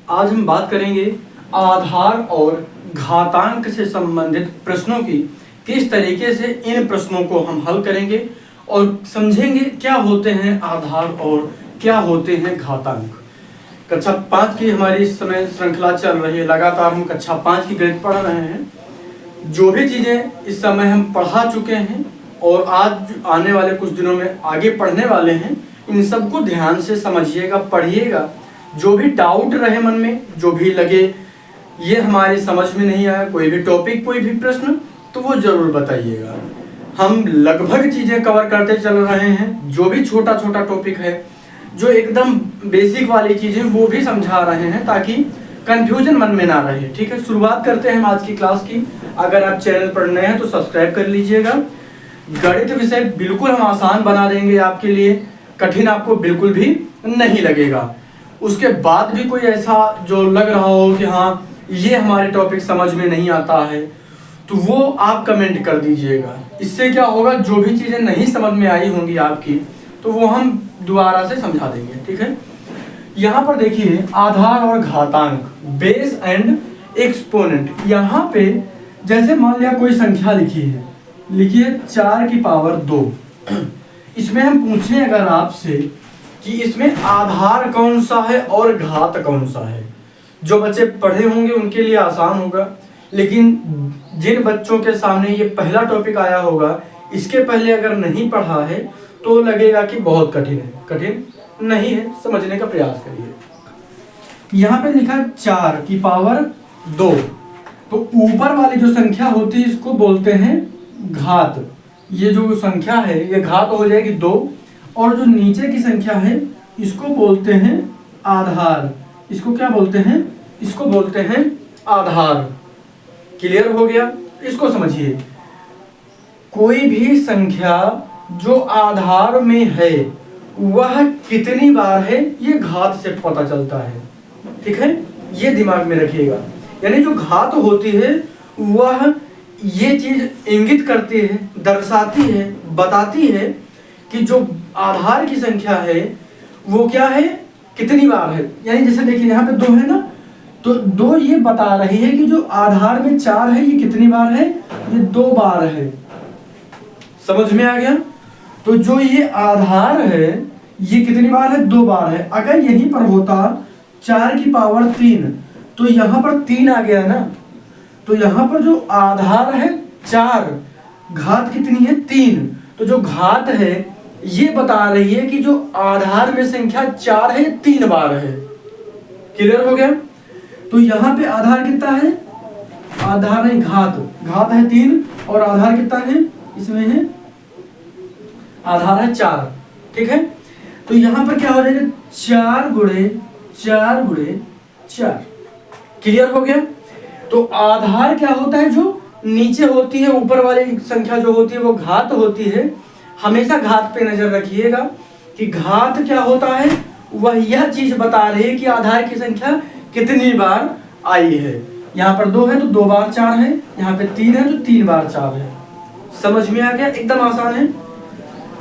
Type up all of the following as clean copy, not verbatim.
आज हम बात करेंगे आधार और घातांक से संबंधित प्रश्नों की। किस तरीके से इन प्रश्नों को हम हल करेंगे और समझेंगे क्या होते हैं आधार और क्या होते हैं घातांक। कक्षा 5 की हमारी इस समय श्रृंखला चल रही है। लगातार हम कक्षा 5 की गणित पढ़ रहे हैं। जो भी चीज़ें इस समय हम पढ़ा चुके हैं और आज आने वाले कुछ दिनों में आगे पढ़ने वाले हैं, इन सबको ध्यान से समझिएगा, पढ़िएगा। जो भी डाउट रहे मन में, जो भी लगे ये हमारी समझ में नहीं आया, कोई भी टॉपिक, कोई भी प्रश्न, तो वो ज़रूर बताइएगा। हम लगभग चीज़ें कवर करते चल रहे हैं। जो भी छोटा छोटा टॉपिक है, जो एकदम बेसिक वाली चीज़ें, वो भी समझा रहे हैं ताकि कंफ्यूजन मन में ना रहे। ठीक है, शुरुआत करते हैं हम आज की क्लास की। अगर आप चैनल पर नए हैं तो सब्सक्राइब कर लीजिएगा। गणित विषय बिल्कुल हम आसान बना देंगे आपके लिए, कठिन आपको बिल्कुल भी नहीं लगेगा। उसके बाद भी कोई ऐसा जो लग रहा हो कि हाँ ये हमारे टॉपिक समझ में नहीं आता है, तो वो आप कमेंट कर दीजिएगा। इससे क्या होगा, जो भी चीज़ें नहीं समझ में आई होंगी आपकी, तो वो हम दोबारा से समझा देंगे। ठीक है, यहाँ पर देखिए आधार और घातांक, बेस एंड एक्सपोनेंट। यहाँ पे जैसे मान लिया कोई संख्या लिखी है, लिखिए 4 की पावर 2। इसमें हम पूछें अगर आपसे कि इसमें आधार कौन सा है और घात कौन सा है, जो बच्चे पढ़े होंगे उनके लिए आसान होगा। लेकिन जिन बच्चों के सामने ये पहला टॉपिक आया होगा, इसके पहले अगर नहीं पढ़ा है, तो लगेगा कि बहुत कठिन है। कठिन नहीं है, समझने का प्रयास करिए। यहाँ पे लिखा 4 की पावर 2, तो ऊपर वाली जो संख्या होती है इसको बोलते हैं घात। ये जो संख्या है ये घात हो जाएगी 2, और जो नीचे की संख्या है इसको बोलते हैं आधार। इसको क्या बोलते हैं? इसको बोलते हैं आधार। क्लियर हो गया? इसको समझिए, कोई भी संख्या जो आधार में है वह कितनी बार है ये घात से पता चलता है। ठीक है, ये दिमाग में रखिएगा। यानी जो घात होती है वह ये चीज इंगित करती है, दर्शाती है, बताती है कि जो आधार की संख्या है वो क्या है, कितनी बार है। यानी जैसे देखिए यहाँ पे 2 है ना, तो 2 ये बता रही है कि जो आधार में 4 है ये कितनी बार है, ये 2 बार है। समझ में आ गया? तो जो ये आधार है ये कितनी बार है, 2 बार है। अगर यहीं पर होता 4 की पावर 3, तो यहाँ पर 3 आ गया ना, तो यहाँ पर जो आधार है 4, घात कितनी है, 3। तो जो घात है ये बता रही है कि जो आधार में संख्या 4 है 3 बार है। क्लियर हो गया? तो यहाँ पे आधार कितना है, आधार नहीं घात है 3, और आधार कितना है इसमें है, आधार है 4। ठीक है, तो यहाँ पर क्या हो जाएगा, 4 गुणे 4 गुणे 4। क्लियर हो गया? तो आधार क्या होता है, जो नीचे होती है, ऊपर वाली संख्या जो होती है वो घात होती है। हमेशा घात पे नजर रखिएगा कि घात क्या होता है, वह यह चीज बता रही है कि आधार की संख्या कितनी बार आई है। यहाँ पर 2 है तो 2 बार 4 है, यहाँ पे 3 है तो 3 बार 4 है। समझ में आ गया? एकदम आसान है।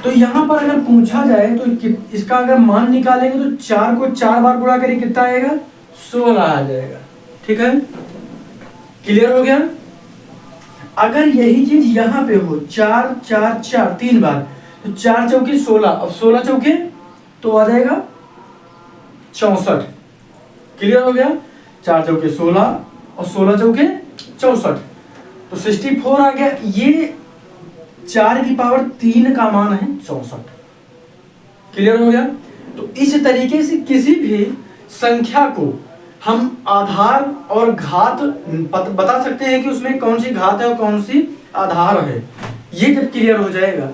तो यहाँ पर अगर पूछा जाए तो इसका अगर मान निकालेंगे तो 4 को 4 बार गुणा करें कितना आएगा, 16 आ जाएगा। ठीक है, क्लियर हो गया? अगर यही चीज यहाँ पे हो 4 4 4 3 बार, तो 4 चौके 16, अब 16 चौके तो आ जाएगा 64। क्लियर हो गया? 4 चौके 16 और 16 चौके 64, तो 64 आ गया। ये 4 की पावर 3 का मान है 64। क्लियर हो गया? तो इस तरीके से किसी भी संख्या को हम आधार और घात बता सकते हैं कि उसमें कौन सी घात है और कौन सी आधार है। ये जब क्लियर हो जाएगा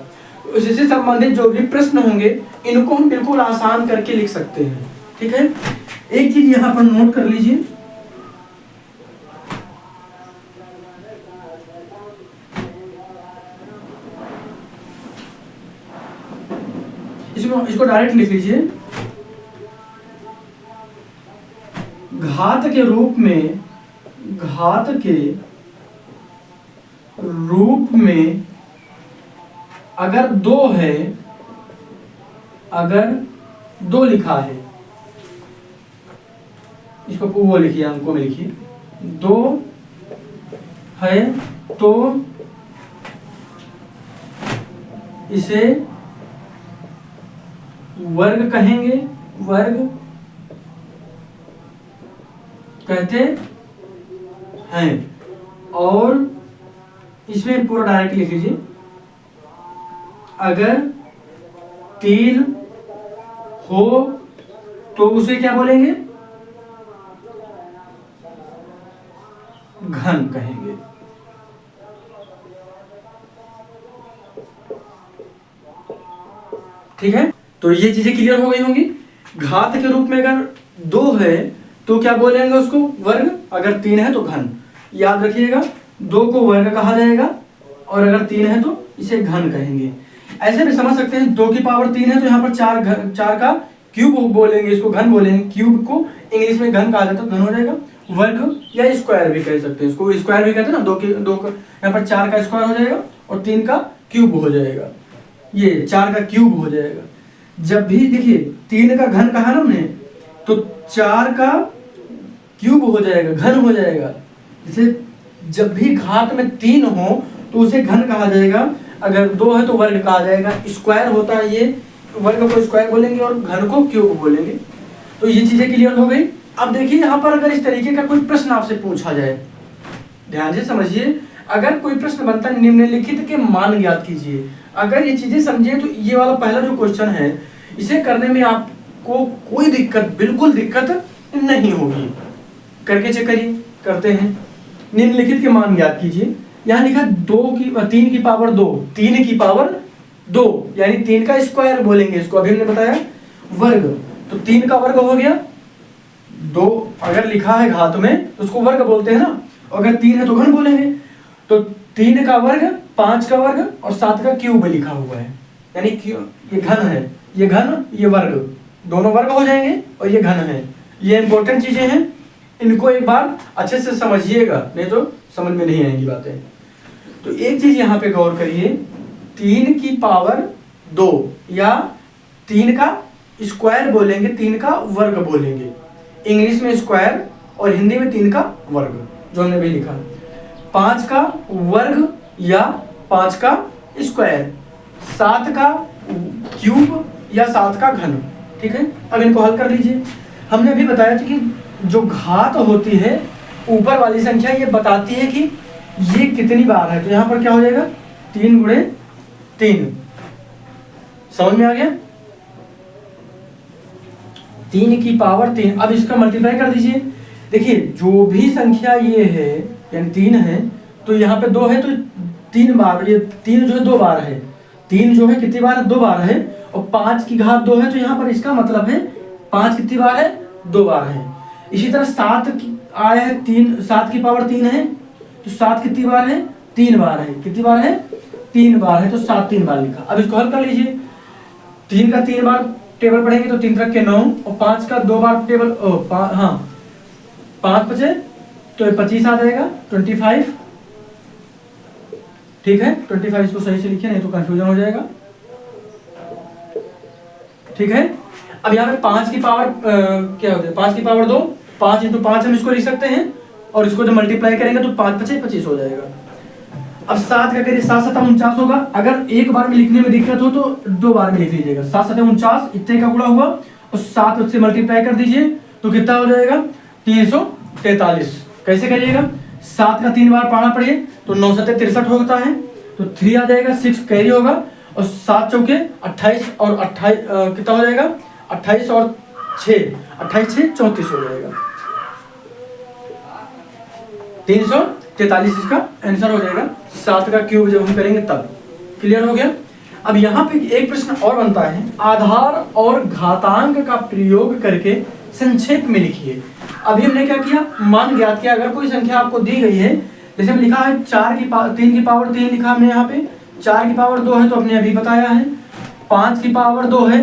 तो इससे संबंधित जो भी प्रश्न होंगे इनको हम बिल्कुल आसान करके लिख सकते हैं। ठीक है, एक चीज यहाँ पर नोट कर लीजिए, इसको डायरेक्ट लिख लीजिए। घात के रूप में अगर 2 है, अगर 2 लिखा है इसको वो लिखिए, अंकों में लिखिए। 2 है तो इसे वर्ग कहेंगे, वर्ग कहते हैं। और इसमें पूरा डायरेक्ट लिख लीजिए, अगर 3 हो तो उसे क्या बोलेंगे? घन कहेंगे। ठीक है, तो ये चीजें क्लियर हो गई होंगी। घात के रूप में अगर 2 है तो क्या बोलेंगे उसको? वर्ग। अगर 3 है तो घन। याद रखिएगा, 2 को वर्ग कहा जाएगा और अगर 3 है तो इसे घन कहेंगे। ऐसे भी समझ सकते हैं, 2 की पावर 3 है तो यहाँ पर 4 का क्यूब बोलेंगे, इसको घन बोलेंगे। क्यूब को इंग्लिश में घन कहा जाता है, घन हो जाएगा। वर्ग या स्क्वायर भी कह सकते हैं, इसको स्क्वायर भी कहते हैं ना। 2 यहाँ पर 4 का स्क्वायर हो जाएगा और 3 का क्यूब हो जाएगा, ये 4 का क्यूब हो जाएगा। जब भी देखिए 3 का घन कहा ना हमने, तो 4 का क्यूब हो जाएगा, घन हो जाएगा। जैसे जब भी घात में 3 हो तो उसे घन कहा जाएगा, अगर 2 है तो वर्ग कहा जाएगा। स्क्वायर होता है ये, वर्ग को स्क्वायर बोलेंगे और घन को क्यूब बोलेंगे। तो ये चीजें क्लियर हो गई। अब देखिए यहाँ पर अगर इस तरीके का कोई प्रश्न आपसे पूछा जाए, ध्यान से समझिए, अगर कोई प्रश्न बनता है निम्नलिखित के मान ज्ञात कीजिए। अगर ये चीजें समझिए तो ये वाला पहला जो क्वेश्चन है, इसे करने में आपको कोई दिक्कत, बिल्कुल दिक्कत नहीं होगी। करके चेक करिए, करते हैं। निम्नलिखित के मान ज्ञात कीजिए। यहाँ लिखा 3 की पावर 2, 3 की पावर 2 यानी 3 का स्क्वायर बोलेंगे इसको, अभी हमने बताया वर्ग। तो 3 का वर्ग हो गया 2, अगर लिखा है घात में तो उसको वर्ग बोलते हैं ना। अगर 3 है तो घन बोलेंगे। तो 3 का वर्ग, 5 का वर्ग और 7 का क्यूब लिखा हुआ है, यानी ये घन है, ये घन, ये वर्ग, दोनों वर्ग हो जाएंगे और ये घन है। ये इंपॉर्टेंट चीजें हैं, इनको एक बार अच्छे से समझिएगा, नहीं तो समझ में नहीं आएंगी बातें। तो एक चीज यहाँ पे गौर करिए, 3 की पावर 2 या 3 का स्क्वायर बोलेंगे, 3 का वर्ग बोलेंगे। इंग्लिश में स्क्वायर और हिंदी में 3 का वर्ग, जो हमने भी लिखा। 5 का वर्ग या 5 का स्क्वायर, 7 का क्यूब या 7 का घन। ठीक है, अब इनको हल कर लीजिए। हमने अभी बताया था कि जो घात होती है, ऊपर वाली संख्या ये बताती है कि ये कितनी बार है। तो यहाँ पर क्या हो जाएगा? 3 गुणे 3। समझ में आ गया? 3 की पावर 3। अब इसका मल्टीप्लाई कर दीजिए। देखिए जो भी संख्या ये है, यानी 3 है, तो यहाँ पे 2 है तो 3 बार, ये 3 जो है 2 बार है। 3 जो है कितनी बार है? 2 बार है। और 5 की घात 2 है, तो यहाँ पर इसका मतलब है 5 कितनी बार है? 2 बार है। इसी तरह 7 आया है, 7 की पावर 3 है, तो 7 कितनी बार है? 3 बार है। कितनी बार है? 3 बार है, तो 7 3 बार लिखा। अब इसको हल कर लीजिए। 3 का 3 बार टेबल पढ़ेंगे तो 3 3 के 9 और 5 का 2 बार टेबल, हाँ 5 बचे तो 25 आ जाएगा, 25। ठीक है, 25 इसको सही से लिखिए, नहीं तो कंफ्यूजन हो जाएगा। ठीक है, अब यहाँ पे 5 की पावर क्या होता है? 5 की पावर 2, 5 × 5 हम इसको लिख सकते हैं, और इसको जब मल्टीप्लाई करेंगे तो 5 5 25 हो जाएगा। अब 7 का करिए, 7 7 49 होगा। अगर एक बार में लिखने में दिक्कत हो तो 2 बार में लिख लीजिएगा। 7 7 49 इतने का गुणा हुआ और 7 से मल्टीप्लाई कर दीजिए तो कितना हो जाएगा? 343। कैसे करिएगा? 7 का 3 बार पढ़ा पड़िए तो 9 7 63 होता है, तो 3 आ जाएगा, 6 कैरी होगा और 7 चौके 28 और 28 कितना हो जाएगा? 28 और 6, 28 6 34 हो जाएगा। 343 इसका आंसर हो जाएगा। 7 का क्यूब जब हम करेंगे तब। क्लियर हो गया? अब यहाँ पे एक प्रश्न और बनता है, आधार और घातांक का प्रयोग करके संक्षेप में लिखिए। अभी हमने क्या किया? मान ज्ञात किया। अगर कोई संख्या आपको दी गई है, जैसे लिखा है 3 की पावर 3 लिखा हमने यहाँ पे, 4 की पावर 2 है तो हमने अभी बताया है, 5 की पावर 2 है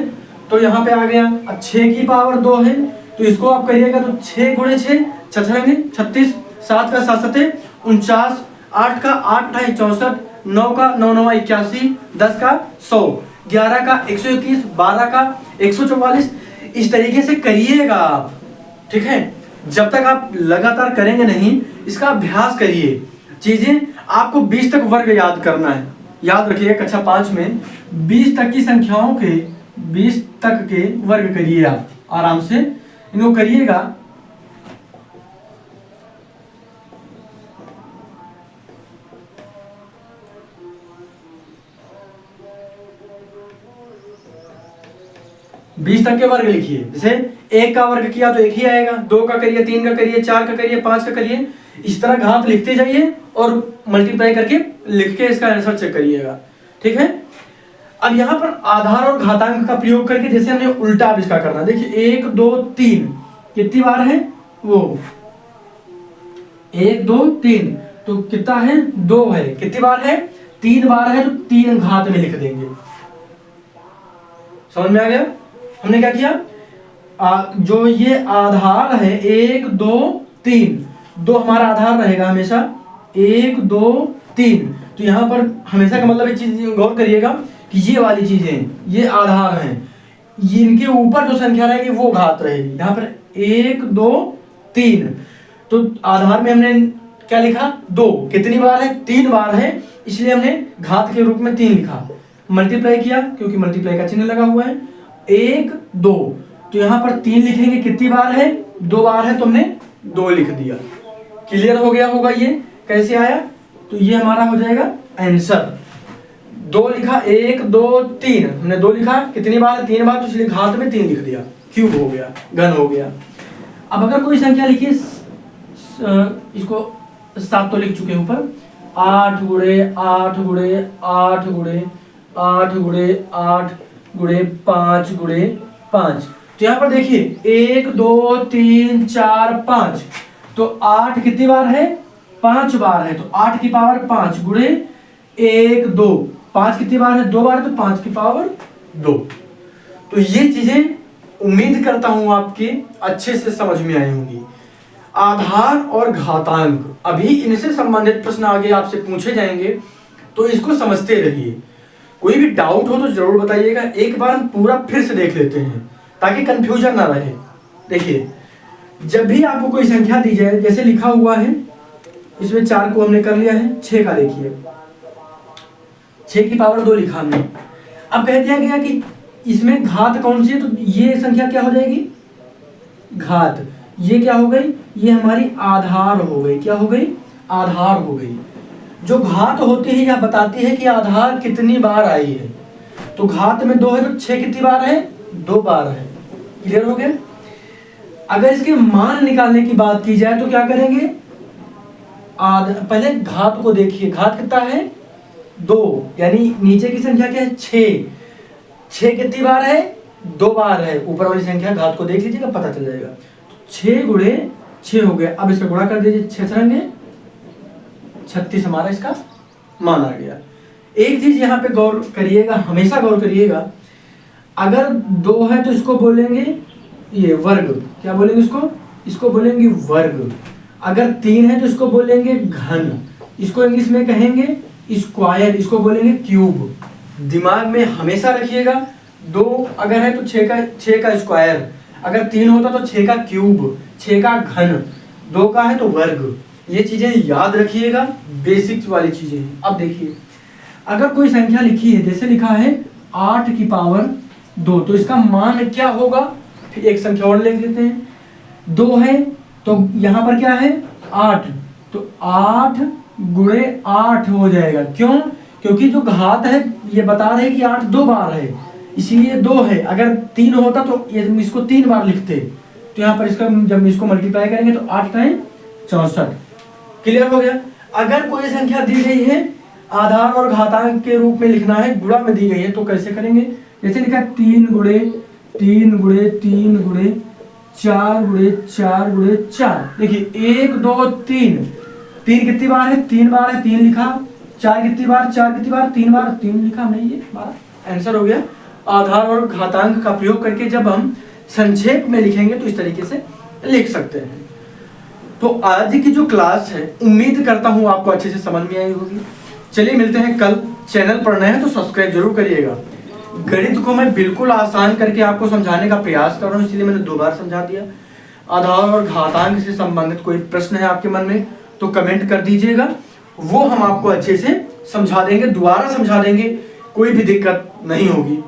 तो यहाँ पे आ गया। अब 6 की पावर 2 है तो इसको आप करिएगा तो 6 × 6 छछेंगे 36, 7 का 7 7 49, 8 का 8 ढाई 64, 9 का 9 9 81, 10 का 100, 11 का 121, 12 का 144। इस तरीके से करिएगा आप। ठीक है, जब तक आप लगातार करेंगे नहीं, इसका अभ्यास करिए। चीजें आपको 20 तक वर्ग याद करना है। याद रखिए कक्षा 5 में 20 तक की संख्याओं के 20 तक के वर्ग करिए, आप आराम से इनको करिएगा। बीस तक के वर्ग लिखिए। जैसे 1 का वर्ग किया तो 1 ही आएगा, 2 का करिए, 3 का करिए, 4 का करिए, 5 का करिए। इस तरह घात लिखते जाइए और मल्टीप्लाई करके लिख के इसका आंसर चेक करिएगा। ठीक है। अब यहाँ पर आधार और घातांक का प्रयोग करके जैसे हमने उल्टा अब इसका करना। देखिए 1 2 3 कितनी बार है, वो 1 2 3 तो कितना है, 2 है। कितनी बार है, 3 बार है, तो 3 घात में लिख देंगे। समझ में आ गया। हमने क्या किया, जो ये आधार है 1 2 3, 2 हमारा आधार रहेगा हमेशा, 1 2 3। तो यहाँ पर हमेशा का मतलब एक चीज गौर करिएगा कि ये वाली चीजें ये आधार हैं, ये इनके ऊपर जो संख्या रहेगी वो घात रहेगी। यहाँ पर 1 2 3 तो आधार में हमने क्या लिखा, 2। कितनी बार है, 3 बार है, इसलिए हमने घात के रूप में 3 लिखा। मल्टीप्लाई किया क्योंकि मल्टीप्लाई का चिन्ह लगा हुआ है, 1 2 तो यहाँ पर 3 लिखेंगे। कितनी बार है, 2 बार है, तो हमने 2 लिख दिया। क्लियर हो गया होगा ये कैसे आया। तो ये हमारा हो जाएगा आंसर। 2 लिखा, 1 2 3 हमने 2 लिखा। कितनी बार, 3 बार, तो इसलिए घात में 3 लिख दिया, क्यूब हो गया, घन हो गया। अब अगर कोई संख्या लिखिए, इसको 7 तो लिख चुके हैं ऊपर, 8 गुणे 8 गुणे 8 गुणे 8 गुणे 8 गुणे 5 गुणे 5। तो यहाँ पर देखिए 1 2 3 4 5 तो 8 कितनी बार है, 5 बार है। तो 8 की पावर 5 गुणे 1 2, 5 कितनी बार है, 2 बार, तो 5 की पावर 2। तो ये चीजें उम्मीद करता हूं आपके अच्छे से समझ में आई होंगी। आधार और घातांक, अभी इनसे संबंधित प्रश्न आगे आपसे पूछे जाएंगे, तो इसको समझते रहिए। कोई भी डाउट हो तो जरूर बताइएगा। एक बार हम पूरा फिर से देख लेते हैं ताकि कंफ्यूजन ना रहे। देखिए जब भी आपको कोई संख्या दी जाए, जैसे लिखा हुआ है इसमें 4 को हमने कर लिया है, 6 का देखिए, 6 की पावर 2 लिखा हमने। अब कह दिया गया कि इसमें घात कौन सी है, तो ये संख्या क्या हो जाएगी, घात। ये क्या हो गई, ये हमारी आधार हो गई। क्या हो गई, आधार हो गई। जो घात होती है यह बताती है कि आधार कितनी बार आई है। तो घात में 2 है तो 6 कितनी बार है, 2 बार है। क्लियर हो गया। अगर इसके मान निकालने की बात की जाए तो क्या करेंगे, पहले घात को देखिए, घात कितना है, 2, यानी नीचे की संख्या क्या है, 6। 6 कितनी बार है, 2 बार है। ऊपर वाली संख्या घात को देख लीजिएगा, पता चल जाएगा। 6 गुणे 6 हो गया। अब इसका गुणा कर दीजिए, 6 सरंगे 36 हमारा इसका मान आ गया। एक चीज यहाँ पे गौर करिएगा, हमेशा गौर करिएगा, अगर 2 है तो इसको बोलेंगे ये वर्ग। क्या बोलेंगे इसको, इसको बोलेंगे वर्ग। अगर 3 है तो इसको बोलेंगे घन। इसको इंग्लिश में कहेंगे स्क्वायर, इसको बोलेंगे क्यूब। दिमाग में हमेशा रखिएगा, 2 अगर है तो 6 का स्क्वायर, अगर 3 होता तो 6 का क्यूब, 6 का घन, 2 का है तो वर्ग। ये चीजें याद रखिएगा, बेसिक्स वाली चीजें। अब देखिए अगर कोई संख्या लिखी है, जैसे लिखा है 8 की पावर 2, तो इसका मान क्या होगा। फिर एक संख्या और लिख देते हैं, 2 है तो यहाँ पर क्या है, 8, तो 8 गुणे 8 हो जाएगा। क्यों, क्योंकि जो घात है ये बता रहे कि 8 2 बार है, इसीलिए 2 है। अगर 3 होता तो ये इसको 3 बार लिखते। तो यहाँ पर इसका जब इसको मल्टीप्लाई करेंगे तो 8 टाइम 64। क्लियर हो गया। अगर कोई संख्या दी गई है आधार और घातांक के रूप में लिखना है, गुणा में दी गई है, तो कैसे करेंगे। जैसे लिखा 3 गुणे 3 गुणे 3 गुणे 4 गुणे 4 गुणे 4। देखिए 1 2 3, 3 कितनी बार है, 3 बार है, 3 लिखा। 4 कितनी बार, 4 कितनी बार, 3 बार, 3 लिखा हमने। ये हमारा आंसर हो गया। आधार और घातांक का प्रयोग करके जब हम संक्षेप में लिखेंगे तो इस तरीके से लिख सकते हैं। तो आज की जो क्लास है उम्मीद करता हूं आपको अच्छे से समझ में आई होगी। चलिए मिलते हैं कल। चैनल पर नए हैं तो सब्सक्राइब जरूर करिएगा। गणित को मैं बिल्कुल आसान करके आपको समझाने का प्रयास कर रहा हूं, इसलिए मैंने 2 बार समझा दिया। आधार और घातांक से संबंधित कोई प्रश्न है आपके मन में तो कमेंट कर दीजिएगा, वो हम आपको अच्छे से समझा देंगे, दोबारा समझा देंगे, कोई भी दिक्कत नहीं होगी।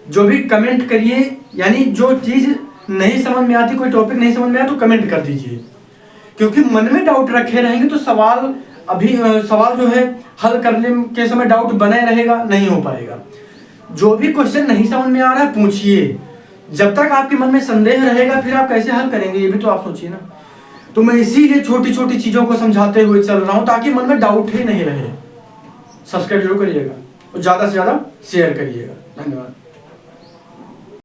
जो भी कमेंट करिए, यानी जो चीज़ नहीं समझ में आती, कोई टॉपिक नहीं समझ में आया तो कमेंट कर दीजिए, क्योंकि मन में डाउट रखे रहेंगे तो सवाल जो है हल करने के समय डाउट बने रहेगा, नहीं हो पाएगा। जो भी क्वेश्चन नहीं समझ में आ रहा है पूछिए, जब तक आपके मन में संदेह रहेगा फिर आप कैसे हल करेंगे, ये भी तो आप सोचिए ना। तो मैं इसीलिए छोटी छोटी चीज़ों को समझाते हुए चल रहा हूँ ताकि मन में डाउट ही नहीं रहे। सब्सक्राइब जरूर करिएगा और ज़्यादा से ज़्यादा शेयर करिएगा। धन्यवाद।